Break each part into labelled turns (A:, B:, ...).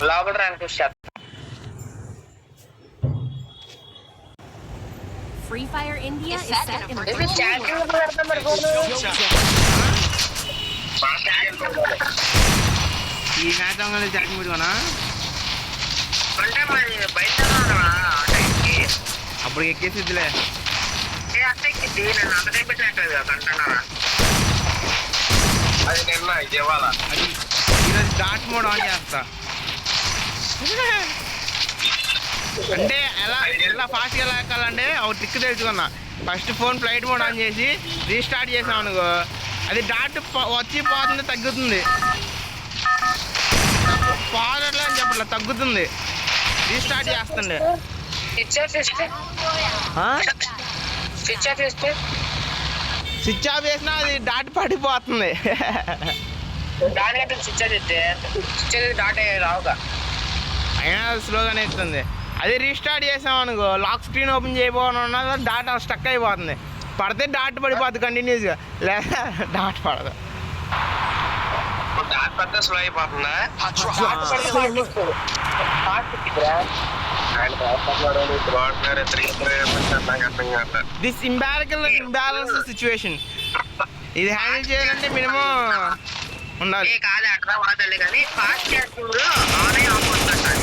A: లోపల rank
B: Free Fire India is set in
C: ఈ match అవగానే చాటింగ్ పెట్టుకోనా
A: అంటే మరి బయట టైంకి
C: అప్పుడు ఎక్కేసిద్దిలే
A: అంత ఎక్కింది నేను అంత టైం పెట్టినట్టు అంటున్నారా అది నిన్న ఇది ఇవ్వాలా
C: అది ఈరోజు డాట్ మోడ్ ఆన్ చేస్తా అంటే ఎలా ఫాస్ట్గా ఎలా ఎక్కాలంటే ఒక ట్రిక్ తెలుసుకున్నా first phone flight mode on చేసి రీస్టార్ట్ చేసాం అనుకో అది డాట్ వచ్చి పోతుంది తగ్గుతుంది పోదట్లే అని చెప్పట్లా తగ్గుతుంది రీస్టార్ట్ చేస్తుండే స్విచ్ ఆఫ్ చేసినా అది డాట్ పడిపోతుంది
A: దానికంటే స్విచ్ చేస్తే డాట్ రావుగా
C: అయినా స్లోగానే ఎక్కుతుంది అది రీస్టార్ట్ చేసాం అనుకో లాక్ స్క్రీన్ ఓపెన్ చేయబోతున్నా డాట్ స్టక్ అయిపోతుంది పడితే డాట్ పడిపోతుంది కంటిన్యూస్గా లేదా డాట్ పడదు
A: డాట్ పడితే స్లో అయిపోతుందా
C: దిస్ ఇంబ్యాలెన్స్ సిచ్యువేషన్ ఇది హ్యాండిల్ చేయాలంటే మినిమం ఉండాలి
A: కాదు అట్లా వాడాలి కానీ ఫాస్ట్ చేస్తుడు ఆన్ అయ్యి ఆఫ్ అవుతుంది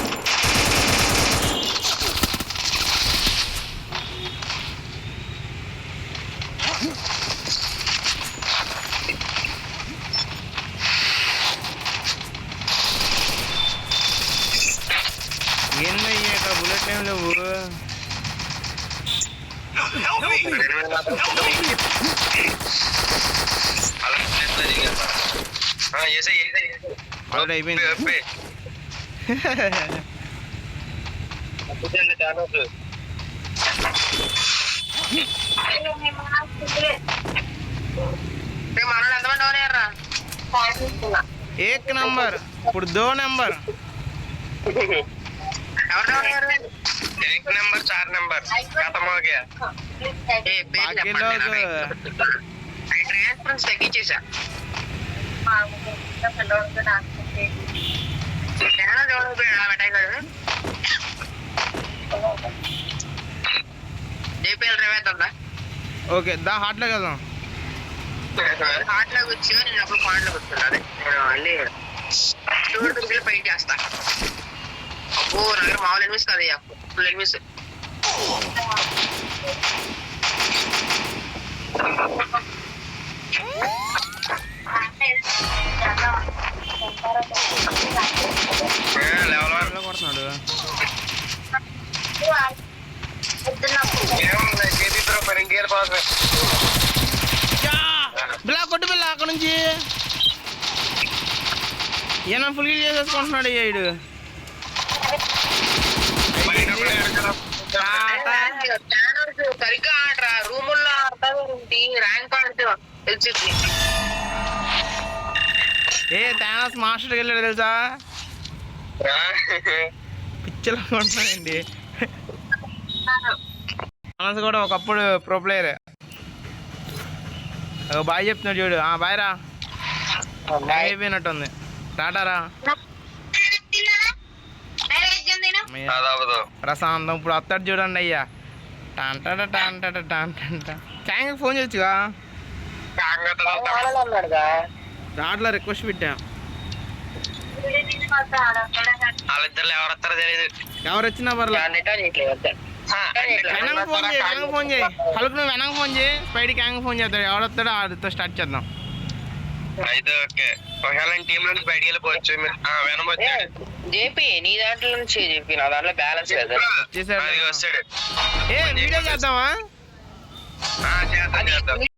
C: ఏందయ్యా ఇక్కడ బుల్లెట్ ఏం లేవు ఆల్రెడీ అయిపోయింది
A: మనోడు ఎంతమంది అవునాయర్రా
C: एक नंबर ఇప్పుడు 2 नंबर
A: एक नंबर 4 नंबर खत्म हो गया
C: बाकी लोग
A: ट्रांसफरेंस तग्గించేసా చాలా చూడకపోయా బెటాయి గారు జేపీఎల్ రేవేద్దా
C: ఓకే దా హాట్ లోకి వెళ్దాం
A: హాట్ లోకి వచ్చి నేను అప్పుడు పాయింట్ లోకి వస్తున్నా అదే నేను మళ్ళీ స్టోర్ దుర్గిలో ఫైట్ చేస్తా అబ్బో నా దగ్గర మామూలు ఎనిమిస్ కదా ఫుల్ ఎనిమిస్
C: లెవెల్ కొడుతున్నాడు బిల్లా కొట్టు బిల్లా అక్కడ నుంచి ఈయన ఫుల్ గిల్ చేసేసుకుంటున్నాడు అయ్యాడు
A: సరిగ్గా ఆడరా రూముల్లో ఆడతావేంటి ర్యాంక్ ఆడితే తెలిసింది
C: ఏ థానోస్ మాస్టర్కి వెళ్ళాడు తెలుసా పిచ్చలో ఉంటున్నాడండి థానోస్ కూడా ఒకప్పుడు ప్రో ప్లేయర్ బాయ్ చెప్తున్నాడు చూడు బాయ్ రా అయిపోయినట్టుంది టాటారా ప్రశాంతం ఇప్పుడు వస్తాడు చూడండి అయ్యా టాంట టాంట టాంట ట్యాంక్ ఫోన్ చేయొచ్చుగా దాంట్లో రిక్వెస్ట్ పెట్టా
A: వాళ్ళిద్దరు ఎవరు వస్తారో తెలియదు
C: ఎవరు వచ్చినా పర్లేదు వెనక ఫోన్ చేయి హలుకు నువ్వు వెనక ఫోన్ చేయి స్పైడ్కి హ్యాంగ్ ఫోన్ చేస్తాడు ఎవరు వస్తాడో ఆడితో స్టార్ట్ చేద్దాం
A: అయితే ఓకే ఒకవేళ టీమ్ నుంచి బయటికి వెళ్ళిపోవచ్చు జేపీ నీ దాంట్లో నుంచి చెప్పి నా దాంట్లో బ్యాలెన్స్ లేదు
C: వచ్చేసాడు
A: వస్తాడు
C: ఏ వీడియో చేద్దామా
A: చేద్దాం